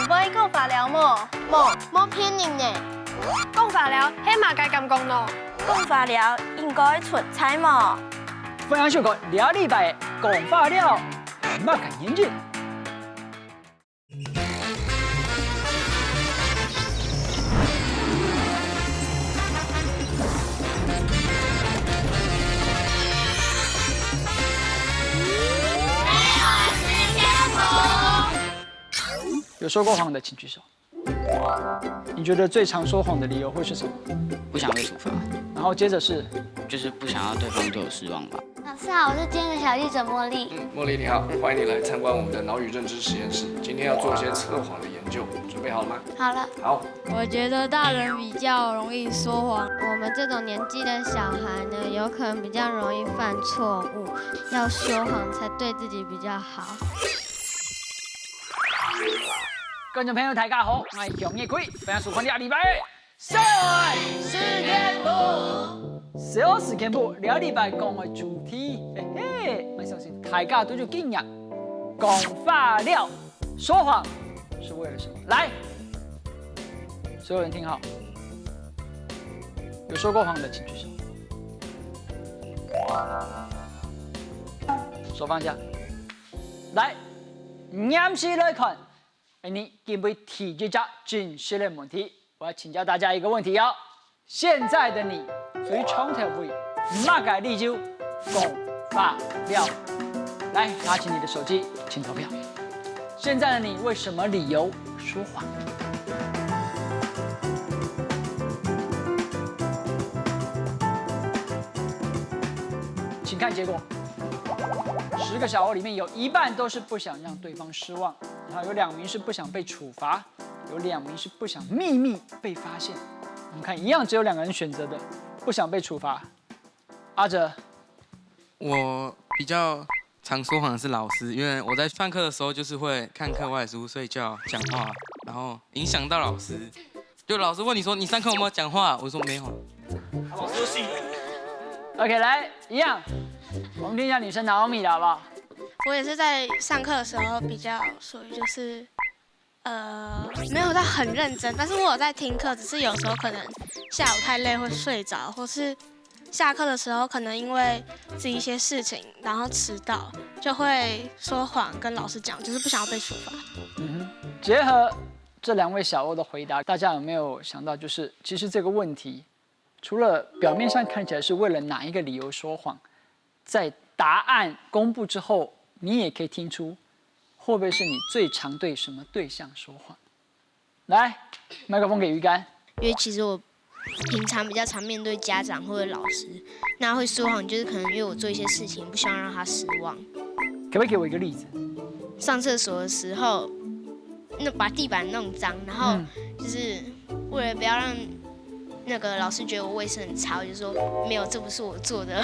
尾讲法了么？冇骗人呢。讲法了，起码该咁讲咯。讲法了应该出彩么？分享小个2礼拜的讲法了，莫敢严谨。有说过谎的请举手。你觉得最常说谎的理由会是什么？不想被处罚，然后接着是，就是不想要对方对我失望吧。老师好，我是今天的小记者茉莉。茉莉你好，欢迎你来参观我们的脑语认知实验室。今天要做一些测谎的研究，准备好了吗？好了，好。我觉得大人比较容易说谎，我们这种年纪的小孩呢，有可能比较容易犯错误，要说谎才对自己比较好。观众朋友大家好，我是向日葵，分享实况2礼拜的社会实验簿。社会实验簿2礼拜讲的主题，我相信大家都有经验。讲法了，说谎是为了什么？来，所有人听好，有说过谎的请举手。手放下，来，严细来看。你准备提这家真实的问题，我要请教大家一个问题哦。现在的你属于从头位，哪个理由讲法了？来，拿起你的手机，请投票。现在的你为什么理由说谎？请看结果。10个小欧里面有1半都是不想让对方失望，然后有2名是不想被处罚，有2名是不想秘密被发现。我们看一样，只有2个人选择的不想被处罚。阿哲，我比较常说谎的是老师，因为我在上课的时候就是会看课外书、睡觉、讲话，然后影响到老师。就老师问你说你上课有没有讲话，我说没有。老师信。OK， 来一样。我们听一下女生拿欧米的好不好？我也是在上课的时候比较属于就是，没有到很认真，但是我有在听课，只是有时候可能下午太累会睡着，或是下课的时候可能因为自己一些事情，然后迟到，就会说谎跟老师讲，就是不想要被处罚。结合这2位小欧的回答，大家有没有想到，就是其实这个问题，除了表面上看起来是为了哪一个理由说谎，在答案公布之后，你也可以听出，会不会是你最常对什么对象说谎？来，麦克风给鱼竿。因为其实我平常比较常面对家长或者老师，那会说谎，就是可能因为我做一些事情不希望让他失望。可不可以给我一个例子？上厕所的时候，把地板弄脏，然后就是为了不要让那个老师觉得我卫生很差，我就说没有，这不是我做的。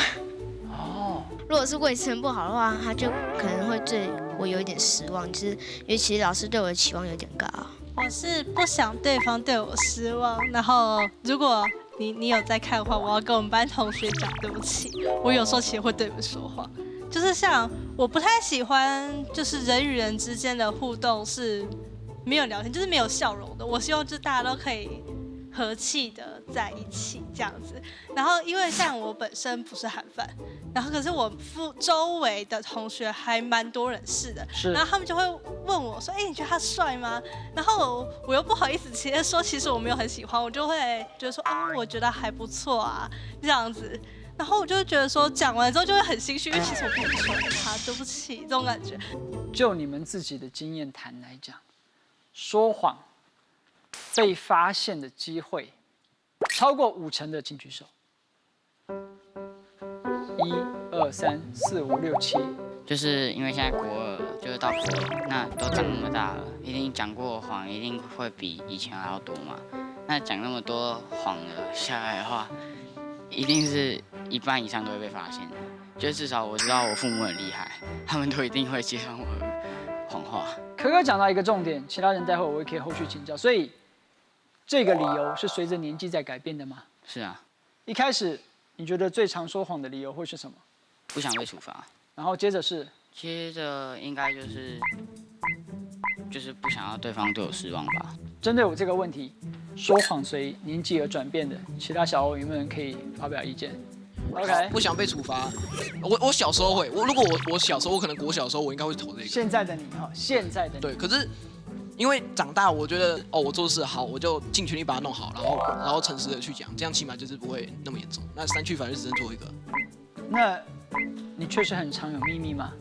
如果是卫生不好的话，他就可能会对我有一点失望，就是因为其实老师对我的期望有点高。我是不想对方对我失望，然后如果你有在看的话，我要跟我们班同学讲对不起。我有时候其实会对你们说谎，就是像我不太喜欢，就是人与人之间的互动是没有聊天，就是没有笑容的。我希望就大家都可以和气的在一起这样子。然后因为像我本身不是韩范，然后可是我周围的同学还蛮多人是的，然后他们就会问我说：“哎，你觉得他帅吗？”然后我又不好意思直接说，其实我没有很喜欢，我就会觉得说：“哦，我觉得还不错啊，这样子。”然后我就会觉得说，讲完之后就会很心虚，因为其实我并不喜欢他，对不起，这种感觉。就你们自己的经验谈来讲，说谎被发现的机会超过50%的，请举手。1、2、3、4、5、6、7。就是因为现在国2了，就是到国2，那都长那么大了，一定讲过谎，一定会比以前还要多嘛。那讲那么多谎了下来的话，一定是1半以上都会被发现的。就是至少我知道我父母很厉害，他们都一定会揭穿我的谎话。可可讲到一个重点，其他人待会我也可以后续请教。所以这个理由是随着年纪在改变的吗？是啊。一开始你觉得最常说谎的理由会是什么？不想被处罚。然后接着是？接着应该就是就是不想要对方对我失望吧。针对我这个问题，说谎随年纪而转变的，其他小欧有没有人可以发表意见 ？OK， 不想被处罚。我小时候会，如果我小时候，我可能国小的时候，我应该会投这个。现在的你哈，现在的你对，可是因为长大，我觉得我做事好，我就尽全力把它弄好，然后诚实的去讲，这样起码就是不会那么严重。那删去法就只能做一个。那你确实很常有秘密吗？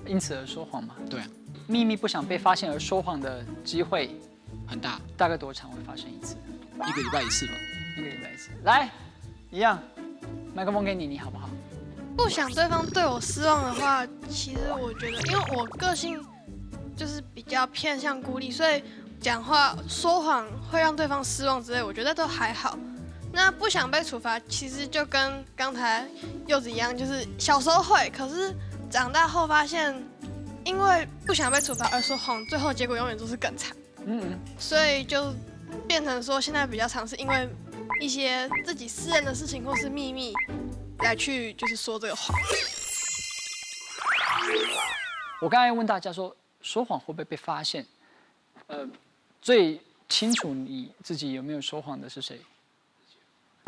因此而说谎吗？对啊。秘密不想被发现而说谎的机会很大，大概多长会发生一次？1个礼拜1次吧。1个礼拜1次。来，一样，麦克风给你，你好不好？不想对方对我失望的话，其实我觉得，因为我个性就是比较偏向孤立，所以讲话说谎会让对方失望之类，我觉得都还好。那不想被处罚，其实就跟刚才柚子一样，就是小时候会，可是长大后发现，因为不想被处罚而说谎，最后结果永远都是更惨。所以就变成说，现在比较常是因为一些自己私人的事情或是秘密来去就是说这个谎。我刚才问大家说谎会不会被发现？最清楚你自己有没有说谎的是谁？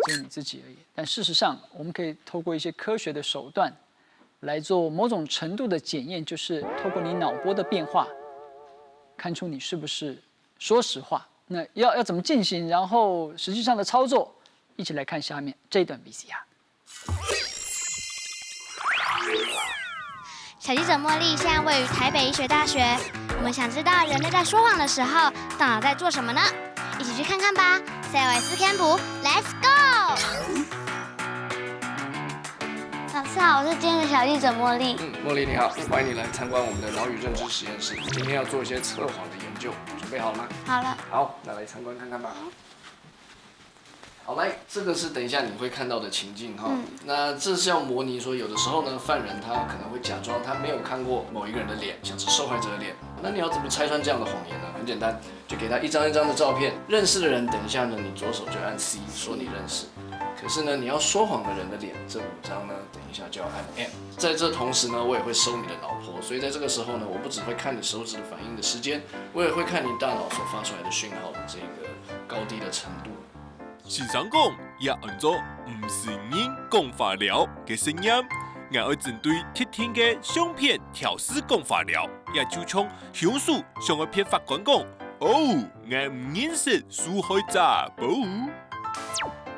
只有你自己而已。但事实上，我们可以透过一些科学的手段来做某种程度的检验，就是透过你脑波的变化，看出你是不是说实话。那要怎么进行？然后实际上的操作，一起来看下面这一段 VCR。小记者茉莉现在位于台北医学大学。我们想知道人类在说谎的时候，大脑在做什么呢？一起去看看吧。COS Camp Let's Go！ 老师好，我是今天的小记者茉莉。茉莉你好，欢迎你来参观我们的脑与认知实验室。今天要做一些测谎的研究，准备好了吗？好了。好，那来参观看看吧。好，来，这个是等一下你会看到的情境哈。那这是要模拟说，有的时候呢，犯人他可能会假装他没有看过某一个人的脸，像是受害者的脸。那你要怎么拆穿这样的谎言呢？很简单，就给他一张一张的照片，认识的人，等一下呢，你左手就按 C 说你认识。可是呢，你要说谎的人的脸，这5张呢，等一下就要按 M。在这同时呢，我也会收你的脑波，所以在这个时候呢，我不只会看你手指的反应的时间，我也会看你大脑所发出来的讯号的这个高低的程度。先生讲，也按照唔是人讲法了嘅声音，我要针对特定嘅相片调试讲法了，也就像凶手向一片法官讲，哦，我唔認識受害者噃。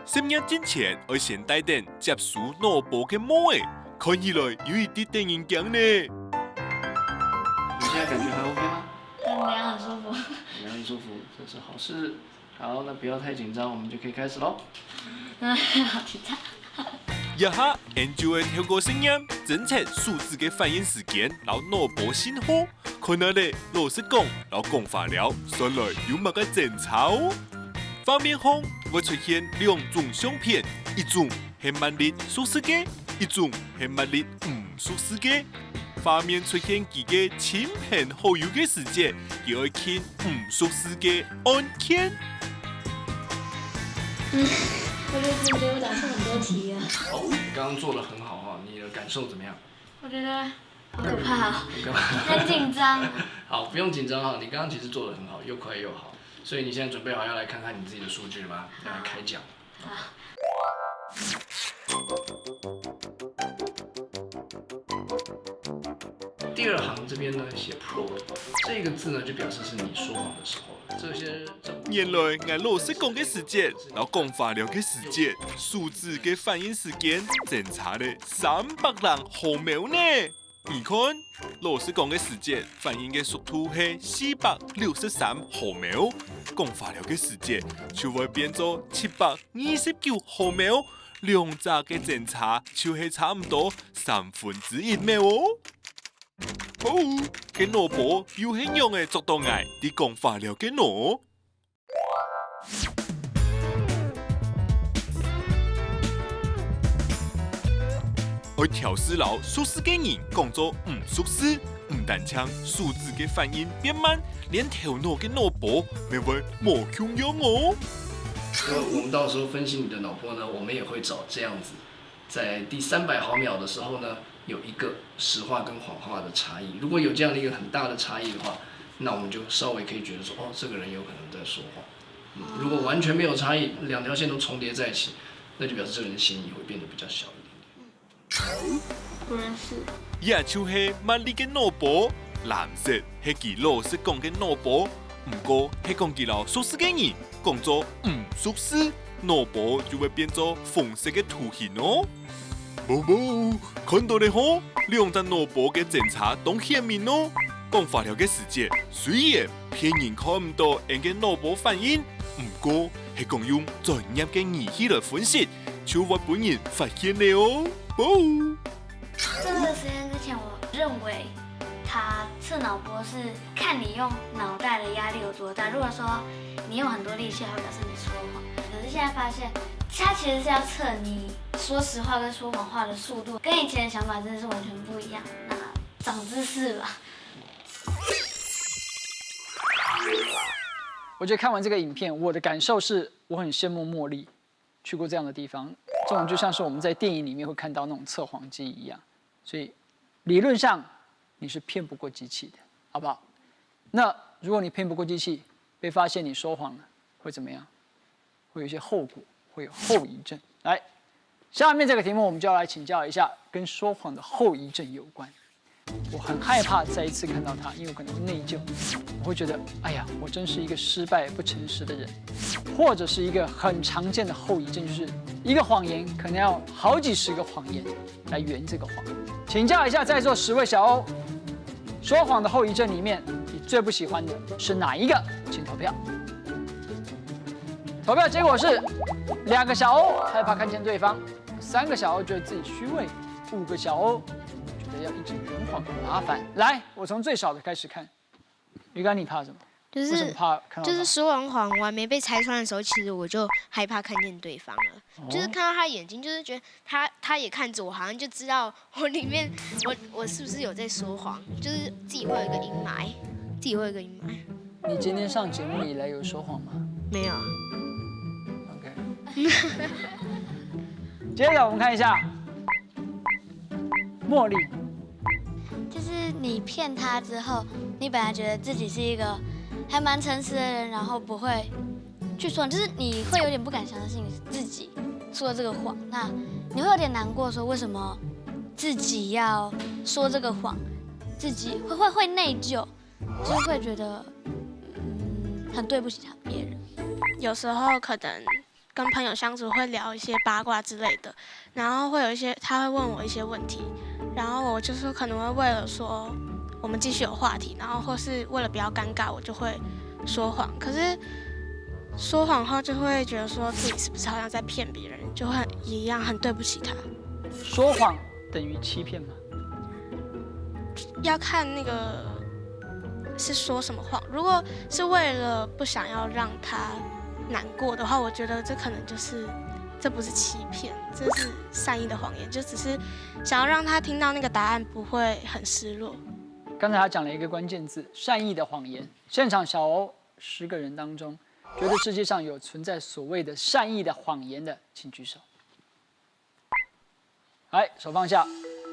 聲音之前要先帶定接觸腦波嘅模誒，看起來有一啲電影鏡呢。你現在感覺還 OK 嗎？量很舒服。量很舒服，這是好事。好，那不要太緊張，我們就可以開始嘍。好緊張。一下研究會透過聲音偵測數字嘅反應時間，然後腦波信號，看下咧老師講，然後講法了，上來有乜嘅檢查哦。畫面上會出現2種相片，一種係物理屬實嘅，一種係物理唔屬實嘅。畫面出現幾個親朋好友嘅時間，就會看唔屬實嘅案件。我覺得我答錯很多題啊。好，你剛剛做得很好哈，你的感受怎麼樣？我覺得好可怕哦，很可怕，很緊張。好，不用緊張哈，你剛剛其實做得很好，又快又好。所以你現在準備好要來看看你自己的數據了嗎？要來開講。第2行這邊呢寫 pro， 這個字呢就表示是你說謊的時候了。這些原來我老師講嘅時間，然後講法了嘅時間，數字嘅反應時間，檢查了300毫秒呢。你看，老師講嘅時間反應嘅速度係463毫秒，講法了嘅時間就會變做729毫秒，兩者嘅檢查就係差唔多1/3秒哦。好，嘅腦波有很用嘅做到愛，啲講法了嘅腦。我調試佬數字嘅人講做唔熟悉，唔單槍數字嘅反應變慢，連頭腦嘅腦波咪會冇重要哦。我們到時候分析你的腦波呢，我們也會找這樣子，在第300毫秒的時候呢，有一個實話跟謊話的差異。如果有這樣的一個很大的差異的話，那我们就稍微可以觉得说，哦，这个人有可能在说谎。如果完全没有差异，两条线都重叠在一起，那就表示这个人嫌疑会变得比较小一点。不认识。野手是捌你嘅脑波，蓝色係佢老師講嘅腦波，唔過係講佢老屬實嘅人講做唔屬實，腦波就會變做紅色嘅圖形哦。冇，看到你好，兩隻腦波嘅檢查都顯明哦。講法條嘅時節，雖然偏人看唔到人嘅腦波反應，唔過係講用專業嘅儀器來分析，就會本人發現你哦。冇。做这个实验之前，我认为他测脑波是看你用脑袋的压力有多大。如果说你用很多力气，它会表示你说谎。可是现在发现，它其实是要测你说实话跟说谎话的速度，跟以前的想法真的是完全不一样。那长知识了。我觉得看完这个影片，我的感受是我很羡慕茉莉去过这样的地方，这种就像是我们在电影里面会看到那种测谎机一样，所以理论上你是骗不过机器的，好不好？那如果你骗不过机器，被发现你说谎了，会怎么样？会有一些后果，会有后遗症。来，下面这个题目我们就要来请教一下跟说谎的后遗症有关。我很害怕再一次看到他，因为我可能会内疚，我会觉得，哎呀，我真是一个失败不诚实的人，或者是一个很常见的后遗症，就是一个谎言可能要好几十个谎言来圆这个谎。请教一下在座10位小欧，说谎的后遗症里面，你最不喜欢的是哪一个？请投票。投票结果是2个小欧害怕看见对方，3个小欧觉得自己虚伪，5个小欧要一直圆谎很麻烦。来，我从最少的开始看。鱼竿，你怕什么？就是为什么怕看到他？就是说完谎完没被拆穿的时候，其实我就害怕看见对方了。就是看到他眼睛，就是觉得他也看着我，好像就知道我里面我是不是有在说谎，就是自己会有一个阴霾，自己会有一个阴霾。你今天上节目以来有说谎吗？没有。OK。接着我们看一下茉莉。就是你骗他之后，你本来觉得自己是一个还蛮诚实的人，然后不会去说，就是你会有点不敢相信自己说这个谎，那你会有点难过，说为什么自己要说这个谎，自己会内疚，就是会觉得很对不起别人。有时候可能跟朋友相处会聊一些八卦之类的，然后会有一些他会问我一些问题。然后我就是可能会为了说我们继续有话题，然后或是为了不要尴尬，我就会说谎。可是说谎后就会觉得说自己是不是好像在骗别人，就会一样很对不起他。说谎等于欺骗吗？要看那个是说什么谎。如果是为了不想要让他难过的话，我觉得这可能就是这不是欺骗，这是善意的谎言，就只是想要让他听到那个答案不会很失落。刚才他讲了一个关键字，善意的谎言。现场小欧10个人当中，觉得世界上有存在所谓的善意的谎言的，请举手。来，手放下，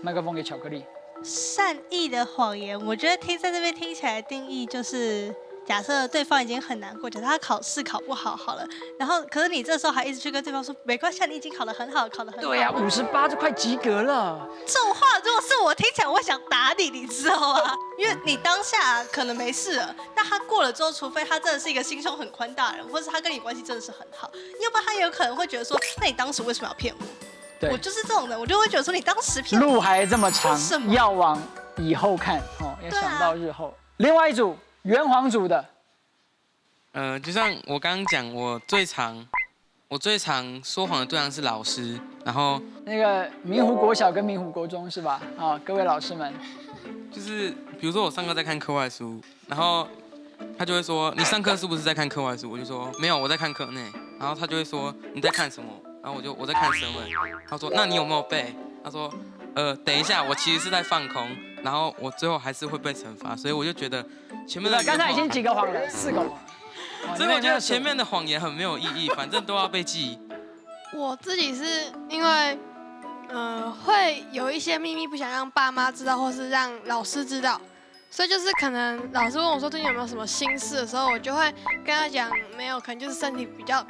麦克风给巧克力。善意的谎言，我觉得在这边听起来的定义就是。假设对方已经很难过，假设他考试考不好好了，然后可是你这时候还一直去跟对方说没关系，你已经考得很好，考得很好。对呀，58就快及格了。这种话如果是我听起来，我会想打你，你知道吗？因为你当下可能没事了，但他过了之后，除非他真的是一个心胸很宽大的人，或者他跟你关系真的是很好，要不然他也有可能会觉得说，那你当时为什么要骗我？对，我就是这种人，我就会觉得说你当时骗我。路还这么长，要往以后看哦，要想到日后。另外一组圆谎组的。就像我刚刚讲，我最常说谎的对象是老师，然后那个明湖国小跟明湖国中是吧？啊，各位老师们，就是比如说我上课在看课外书，然后他就会说你上课是不是在看课外书？我就说没有，我在看课内。然后他就会说你在看什么？然后我在看神文。他说那你有没有背？他说等一下，我其实是在放空。然后我最后还是会被惩罚，所以我就觉得前面的刚才已经几个谎了，4个谎。所以我觉得前面的谎言很没有意义，反正都要被记。我自己是因为，会有一些秘密不想让爸妈知道，或是让老师知道，所以就是可能老师问我说最近有没有什么心事的时候，我就会跟他讲没有，可能就是身体比较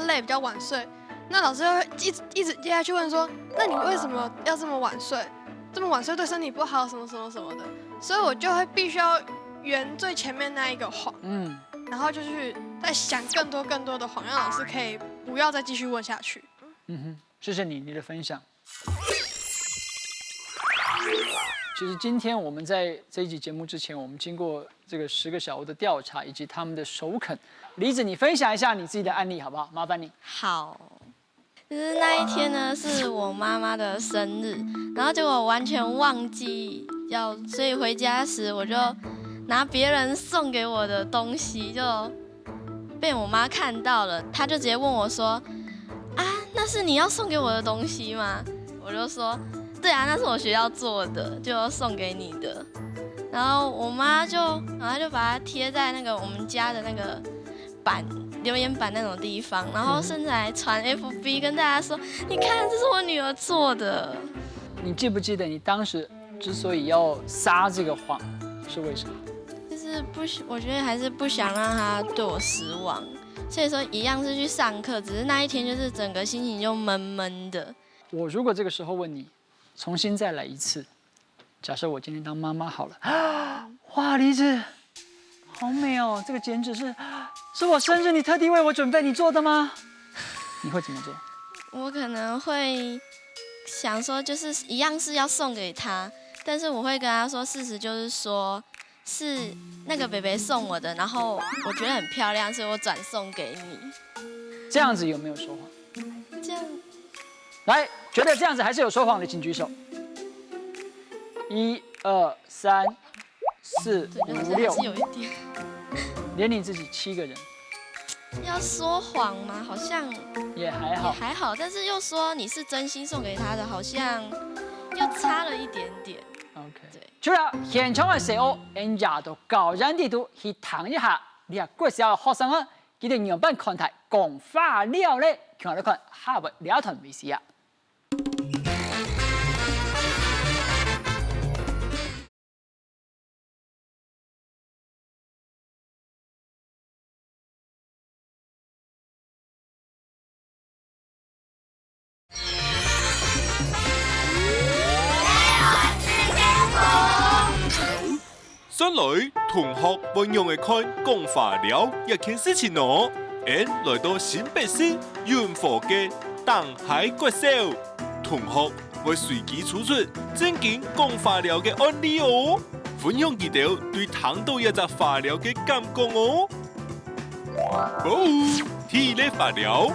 累，比较晚睡。那老师会一直接下去问说，那你为什么要这么晚睡？这么晚睡对身体不好，什么什么什么的。所以我就会必须要圆最前面那一个谎，然后就去再想更多的谎，让老师可以不要再继续问下去。谢谢你的分享。其实今天我们在这一集节目之前，我们经过这个10个小屋的调查以及他们的首肯，梨子，你分享一下你自己的案例好不好？麻烦你。好，就是那一天呢是我妈妈的生日，然后结果我完全忘记所以回家时我就拿别人送给我的东西，就被我妈看到了，她就直接问我说：“啊，那是你要送给我的东西吗？”我就说：“对啊，那是我学校做的，就送给你的。”然后我妈就把它贴在那个我们家的那个留言板那种地方，然后甚至还传 FB 跟大家说：“你看，这是我女儿做的。”你记不记得你当时之所以要撒这个谎是为什么？就是我觉得还是不想让她对我失望，所以说一样是去上课，只是那一天就是整个心情就闷闷的。我如果这个时候问你，重新再来一次，假设我今天当妈妈好了，哇，梨子，好美哦，这个剪纸是我生日你特地为我准备你做的吗？你会怎么做？我可能会想说，就是一样是要送给他，但是我会跟他说，事实就是说，是那个北北送我的，然后我觉得很漂亮，所以我转送给你。这样子有没有说谎？这样，来，觉得这样子还是有说谎的，请举手。1、2、3、4、5、6，是有一点。连你自己7个人。要说谎吗？好像也还好，也还好，但是又說你是真心送給他的，好像又差了一點點。OK， 對。除了現場嘅食物，人家都高人地圖去談一下，你係國小嘅學生啊，記得樣板看台講話了咧，看嚟看下不了團美食啊。上來同學運用嘅看講話了一件事情哦。來到新北市雲和嘅東海國小，同學會隨機抽出正經講話了嘅案例哦，分享佢哋對聽到一隻話了嘅感覺哦。體力話了，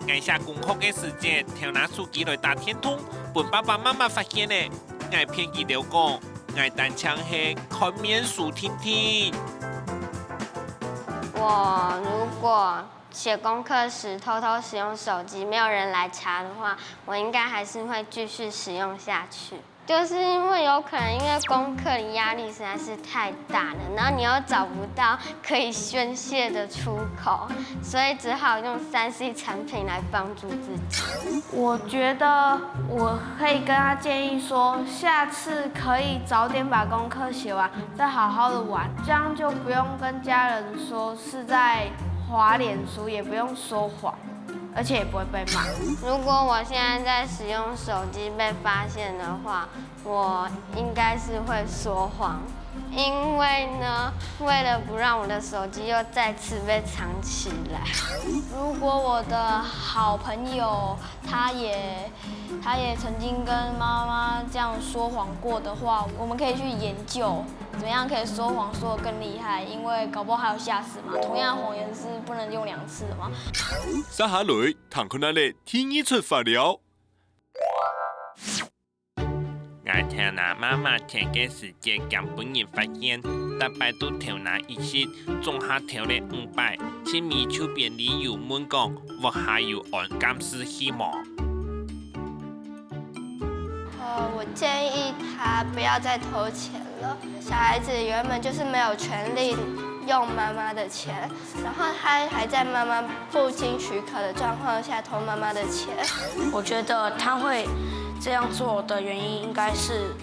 挨下功課嘅時間，調拿手機來打天通，被爸爸媽媽發現咧，挨騙佢哋講。愛單槍係看面書聽聽。我如果寫功課時偷偷使用手機，沒有人來查的話，我應該還是會繼續使用下去。就是因為有可能因為功課的壓力實在是太大了，然後你又找不到可以宣洩的出口，所以只好用3C 產品來幫助自己。我覺得我可以跟他建議說，下次可以早點把功課寫完，再好好的玩，這樣就不用跟家人說是在滑臉書，也不用說謊。而且也不會被罵。如果我現在在使用手機被發現的話，我應該是會說謊，因為呢，為了不讓我的手機又再次被藏起來。如果我的好朋友他也曾經跟媽媽這樣說謊過的話，我們可以去研究怎麼樣可以說謊說得更厲害，因為搞不好還有下次嘛。同樣的謊言是不能用2次的嘛。接下來，唐坤那裡天意出發了。我聽拿媽媽聽嘅時間，咁本人發現，大擺都調拿一些，總下調了500，前面就便理由滿講，我還有按監視希望。我建議他不要再偷錢了。小孩子原本就是沒有權利用媽媽的錢，然後他還在媽媽不經許可的狀況下偷媽媽的錢。我覺得他會這樣做的原因應該是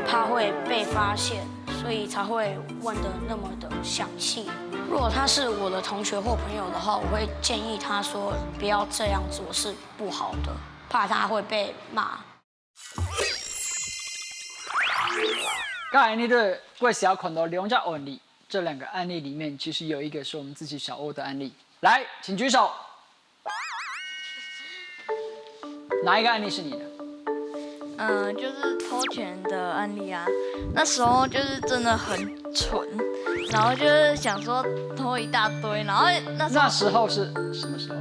怕會被發現，所以才会问得那么的详细。如果他是我的同学或朋友的话，我会建议他说不要这样做是不好的，怕他会被骂。刚才你的过小看到两个案例，这2个案例里面，其实有一个是我们自己小欧的案例。来，请举手。哪一个案例是你的？就是偷钱的案例啊。那时候就是真的很蠢，然后就是想说偷一大堆，然后那时候是什么时候？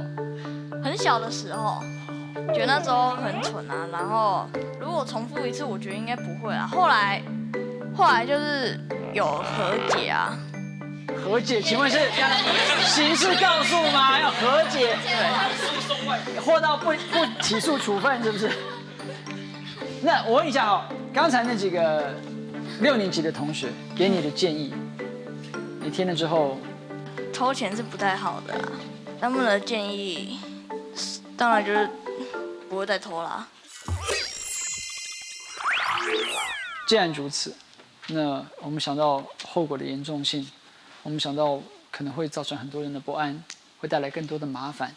很小的时候，觉得那时候很蠢啊。然后如果重复一次，我觉得应该不会啊。后来就是有和解啊。和解？请问是刑事告诉吗？要和解？对，获到不起诉处分是不是？那我问一下刚才那几个6年级的同学给你的建议，你听了之后，偷钱是不太好的啊。他们的建议，当然就是不会再偷啦。既然如此，那我们想到后果的严重性，我们想到可能会造成很多人的不安，会带来更多的麻烦。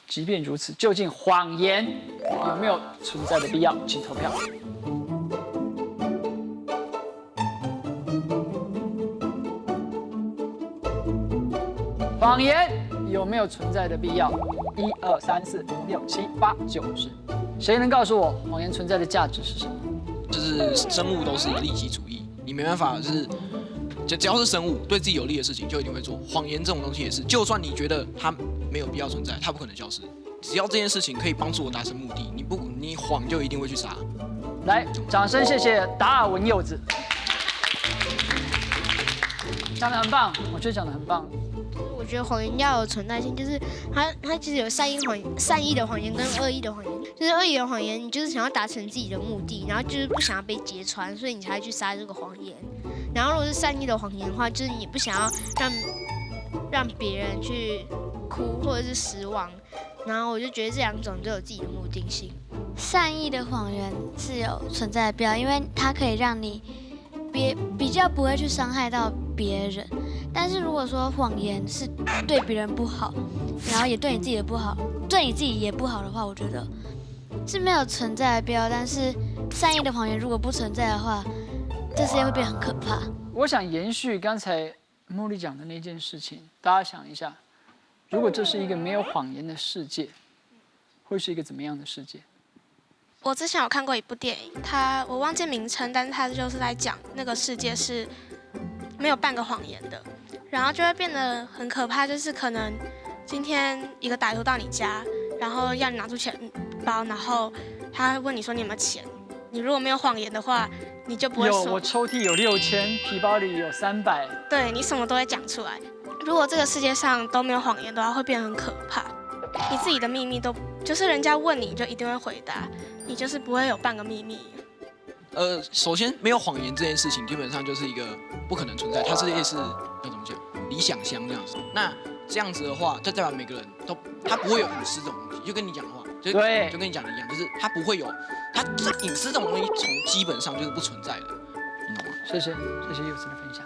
即便如此，究竟谎言有没有存在的必要？请投票。谎言有没有存在的必要？1、2、3、4、5、6、7、8、9、10。谁能告诉我谎言存在的价值是什么？就是生物都是利己主义，你没办法就是只要是生物对自己有利的事情就一定会做。谎言这种东西也是，就算你觉得它没有必要存在，它不可能消失。只要这件事情可以帮助我达成目的，你谎就一定会去杀。来，掌声谢谢达尔文柚子，讲得很棒，我觉得讲得很棒。我觉得谎言要有存在性，就是它其实有善意的谎言跟恶意的谎言。就是恶意的谎言，你就是想要达成自己的目的，然后就是不想要被揭穿，所以你才会去撒这个谎言。然后如果是善意的谎言的话，就是你不想要让别人去哭或者是失望。然后我就觉得这2种都有自己的目的性。善意的谎言是有存在的必要，因为它可以让你比较不会去伤害到别人。但是如果说谎言是对别人不好，然后也对你自己的不好，对你自己也不好的话，我觉得是没有存在的必要。但是善意的谎言如果不存在的话，这世界会变很可怕。我想延续刚才茉莉讲的那件事情，大家想一下，如果这是一个没有谎言的世界，会是一个怎么样的世界？我之前有看过一部电影，我忘记名称，但是它就是在讲那个世界是没有半个谎言的，然后就会变得很可怕。就是可能今天一个歹徒到你家，然后要你拿出钱包，然后他问你说你有没有钱，你如果没有谎言的话，你就不会说。有，我抽屉有6000，皮包里有300。对，你什么都会讲出来。如果这个世界上都没有谎言的话，会变得很可怕。你自己的秘密都就是人家问你就一定会回答，你就是不会有半个秘密。首先没有谎言这件事情基本上就是一个不可能存在，它是类似要怎么讲理想乡这样子。那这样子的话，就代表每个人都他不会有隐私这种东西，就跟你讲的话，就跟你讲的一样，就是他不会有，他这隐私这种东西从基本上就是不存在的，你懂吗？谢谢柚子的分享。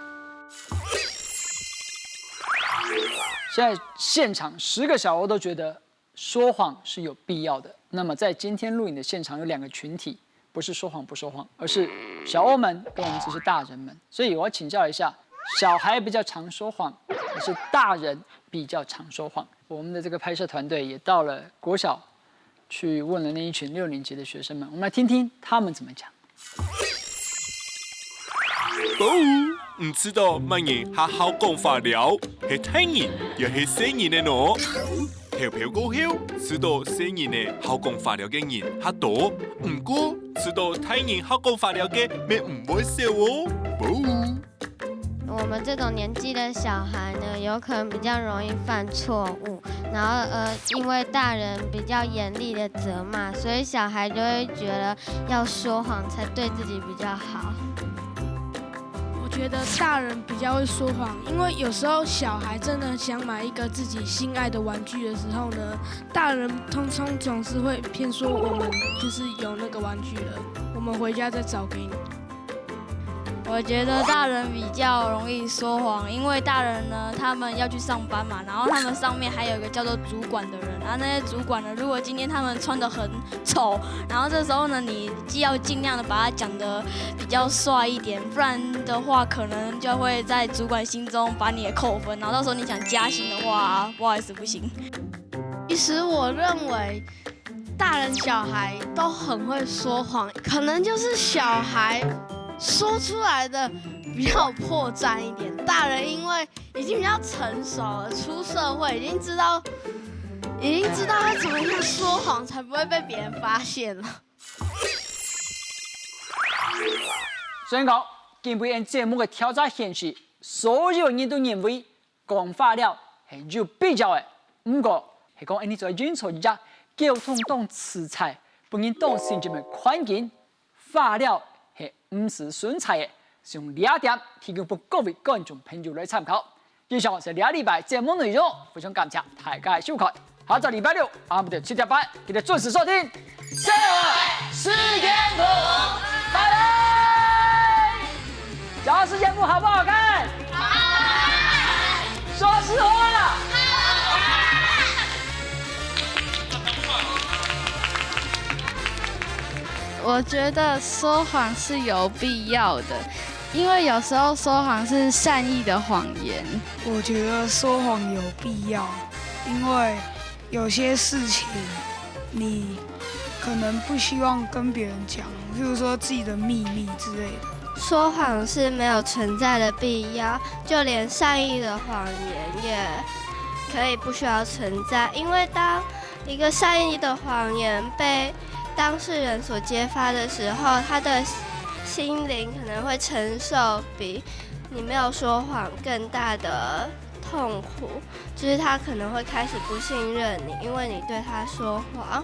现在现场10个小欧都觉得说谎是有必要的。那么在今天录影的现场有2个群体，不是说谎不说谎，而是小欧们跟我们这些大人们。所以我要请教一下，小孩比较常说谎，还是大人比较常说谎？我们的这个拍摄团队也到了国小，去问了那一群6年级的学生们，我们来听听他们怎么讲。唔知道乜嘢係好講法了，係聽人又係寫人嘅喏。投票過後，知道寫人嘅好講法了嘅人係多，唔過知道聽人好講法了嘅咪唔會少哦。我们这种年纪的小孩呢，有可能比较容易犯错误，然后因为大人比较严厉的责骂，所以小孩就会觉得要说谎才对自己比较好。我觉得大人比较会说谎，因为有时候小孩真的想买一个自己心爱的玩具的时候呢，大人通常总是会骗说我们就是有那个玩具了，我们回家再找给你。我觉得大人比较容易说谎，因为大人呢，他们要去上班嘛，然后他们上面还有一个叫做主管的人，然后那些主管呢，如果今天他们穿得很丑，然后这时候呢，你既要尽量的把他讲得比较帅一点，不然的话，可能就会在主管心中把你也扣分，然后到时候你想加薪的话，不好意思，不行。其实我认为，大人小孩都很会说谎，可能就是小孩说出来的比较破绽一点，大人因为已经比较成熟了，出社会已经知道要怎么样说谎才不会被别人发现了。所以讲，今杯节目的调查显示，所有人都认为讲话了是有比较的，不过是讲你在运作一下交通当磁材，本人当心情的环境，话了是不是顺畅的，是用2点提供给各位观众朋友来参考。以上是2礼拜节目内容，非常感谢大家的收看。下周礼拜六下午7点半，记得准时收听《社会实验部》，拜拜。教师节目好不好看？好。说实话。我觉得说谎是有必要的，因为有时候说谎是善意的谎言。我觉得说谎有必要，因为有些事情你可能不希望跟别人讲，譬如说自己的秘密之类的。说谎是没有存在的必要，就连善意的谎言也可以不需要存在，因为当一个善意的谎言被当事人所揭发的时候，他的心灵可能会承受比你没有说谎更大的痛苦，就是他可能会开始不信任你，因为你对他说谎。